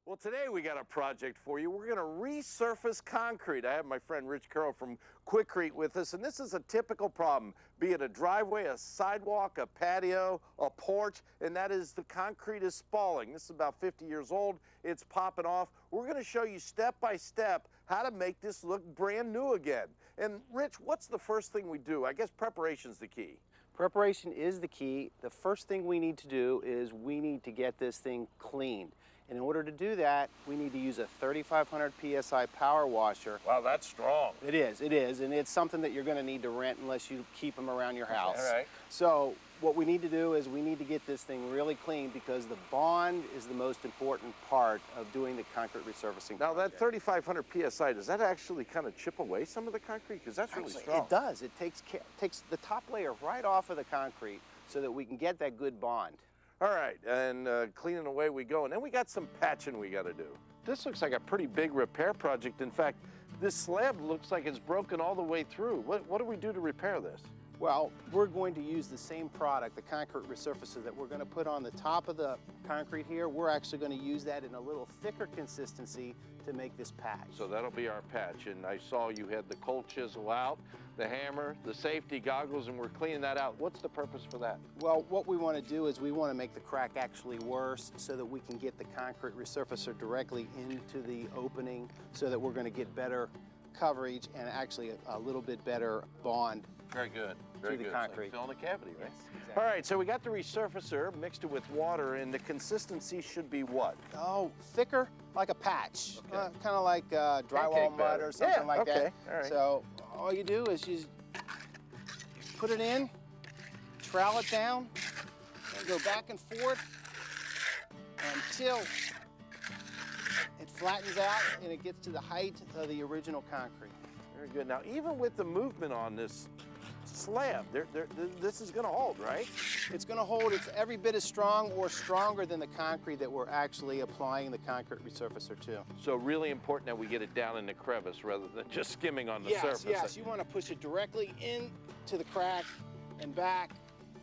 Well, today we got a project for you. We're going to resurface concrete. I have my friend Rich Carroll from Quikrete with us, and this is a typical problem, be it a driveway, a sidewalk, a patio, a porch, and that is the concrete is spalling. This is about 50 years old. It's popping off. We're going to show you step by step how to make this look brand new again. And Rich, what's the first thing we do? I guess preparation's the key. Preparation is the key. The first thing we need to do is we need to get this thing cleaned. And in order to do that, we need to use a 3,500 PSI power washer. Wow, that's strong. It is, and it's something that you're going to need to rent unless you keep them around your house. All right. So what we need to do is we need to get this thing really clean because the bond is the most important part of doing the concrete resurfacing Now project. that 3,500 PSI, does that actually kind of chip away some of the concrete? Because that's really strong. It does. It takes the top layer right off of the concrete so that we can get that good bond. All right, and cleaning away we go. And then we got some patching we got to do. This looks like a pretty big repair project. In fact, this slab looks like it's broken all the way through. What do we do to repair this? Well, we're going to use the same product, the concrete resurfacer that we're going to put on the top of the concrete here. We're actually going to use that in a little thicker consistency to make this patch. So that'll be our patch. And I saw you had the cold chisel out, the hammer, the safety goggles, and we're cleaning that out. What's the purpose for that? Well, what we want to do is we want to make the crack actually worse so that we can get the concrete resurfacer directly into the opening so that we're going to get better coverage and actually a little bit better bond. Very good. Very the good. concrete. It's like filling a cavity, right? Yes, exactly. All right, so we got the resurfacer, mixed it with water, and the consistency should be what? Oh, thicker, like a patch, Okay. kind of like drywall Pancake mud batter. or something Yeah, like okay. that. All right. So all you do is you put it in, trowel it down, and go back and forth until it flattens out and it gets to the height of the original concrete. Very good. Now, even with the movement on this slab, this is going to hold, right? It's going to hold. It's every bit as strong or stronger than the concrete that we're actually applying the concrete resurfacer to. So really important that we get it down in the crevice rather than just skimming on the surface. Yes, you want to push it directly into the crack and back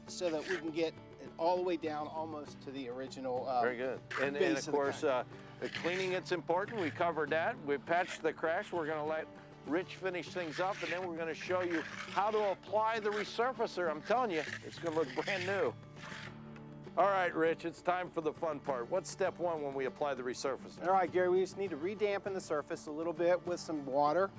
so that we can get it all the way down almost to the original Very good. And base of course, the cleaning, it's important. We covered that. We patched the cracks. We're going to let Rich finish things up, and then we're going to show you how to apply the resurfacer. I'm telling you, it's going to look brand new. All right, Rich, it's time for the fun part. What's step one when we apply the resurfacer? All right, Gary, we just need to re-dampen the surface a little bit with some water.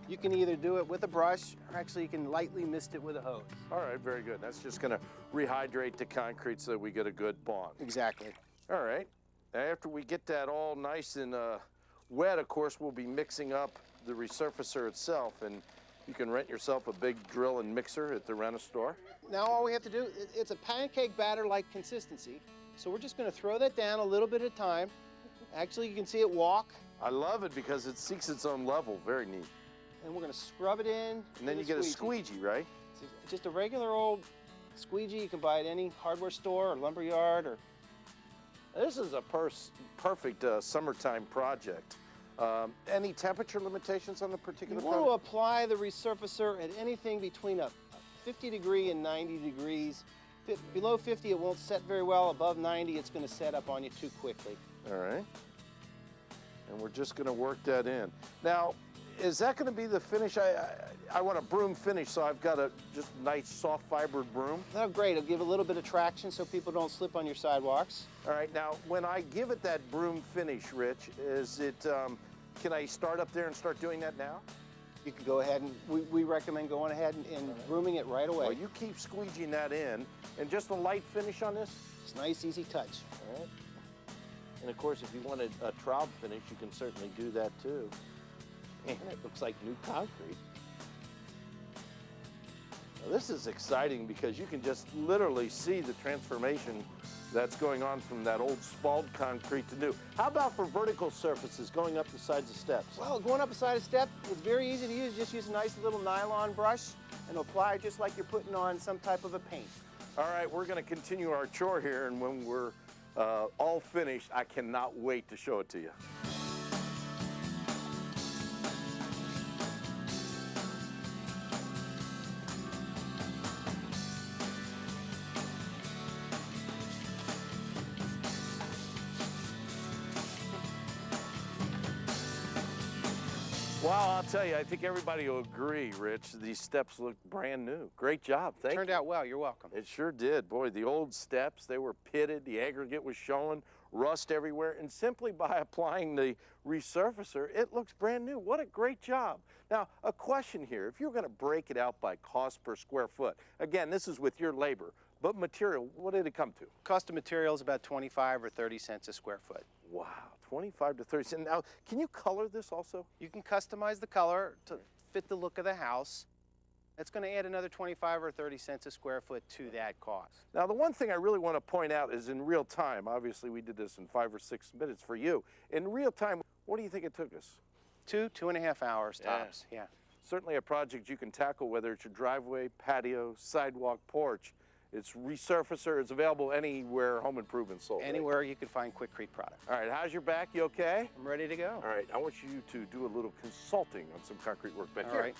You can either do it with a brush, or actually you can lightly mist it with a hose. All right, very good. That's just going to rehydrate the concrete so that we get a good bond. Exactly. All right. Now, after we get that all nice and wet, of course, we'll be mixing up the resurfacer itself, and you can rent yourself a big drill and mixer at the rent-a-store. Now all we have to do, it's a pancake batter-like consistency, so we're just going to throw that down a little bit at a time. Actually, you can see it walk. I love it because it seeks its own level. Very neat. And we're going to scrub it in. And then you get a squeegee, right? It's just a regular old squeegee you can buy at any hardware store or lumber yard. Or This is a perfect summertime project. Any temperature limitations on the particular you want to product? apply the resurfacer at anything between a 50 degree and 90 degrees. Below 50, it won't set very well. Above 90, it's going to set up on you too quickly. All right. And we're just going to work that in. Now, is that going to be the finish? I want a broom finish, so I've got a just nice soft fibered broom. Oh, great. It'll give a little bit of traction so people don't slip on your sidewalks. All right, now, when I give it that broom finish, Rich, is it, can I start up there and start doing that now? You can go ahead and, we recommend going ahead and brooming it right away. Well, you keep squeegeeing that in, and just a light finish on this? It's a nice, easy touch. All right. And of course, if you wanted a trowel finish, you can certainly do that too. And it looks like new concrete. Now, this is exciting because you can just literally see the transformation that's going on from that old spalled concrete to new. How about for vertical surfaces going up the sides of steps? Well, going up a side of step, it's very easy to use. Just use a nice little nylon brush and apply it just like you're putting on some type of a paint. All right, we're going to continue our chore here, and when we're all finished, I cannot wait to show it to you. Well, I'll tell you, I think everybody will agree, Rich. These steps look brand new. Great job. Thank you. Turned out well. You're welcome. It sure did. Boy, the old steps, they were pitted, the aggregate was showing, rust everywhere, and simply by applying the resurfacer, it looks brand new. What a great job. Now, a question here. If you're going to break it out by cost per square foot, again, this is with your labor, but material, what did it come to? Cost of material is about 25 or 30 cents a square foot. Wow, 25 to 30 cents. Now, can you color this also? You can customize the color to fit the look of the house. That's going to add another 25 or 30 cents a square foot to that cost. Now, the one thing I really want to point out is in real time, obviously we did this in 5 or 6 minutes for you. In real time, what do you think it took us? 2.5 hours tops, yeah. Certainly a project you can tackle, whether it's your driveway, patio, sidewalk, porch. It's resurfacer. It's available anywhere home improvement sold. Anywhere you can find Quikrete product. All right, how's your back? You okay? I'm ready to go. All right, I want you to do a little consulting on some concrete work back here. All right.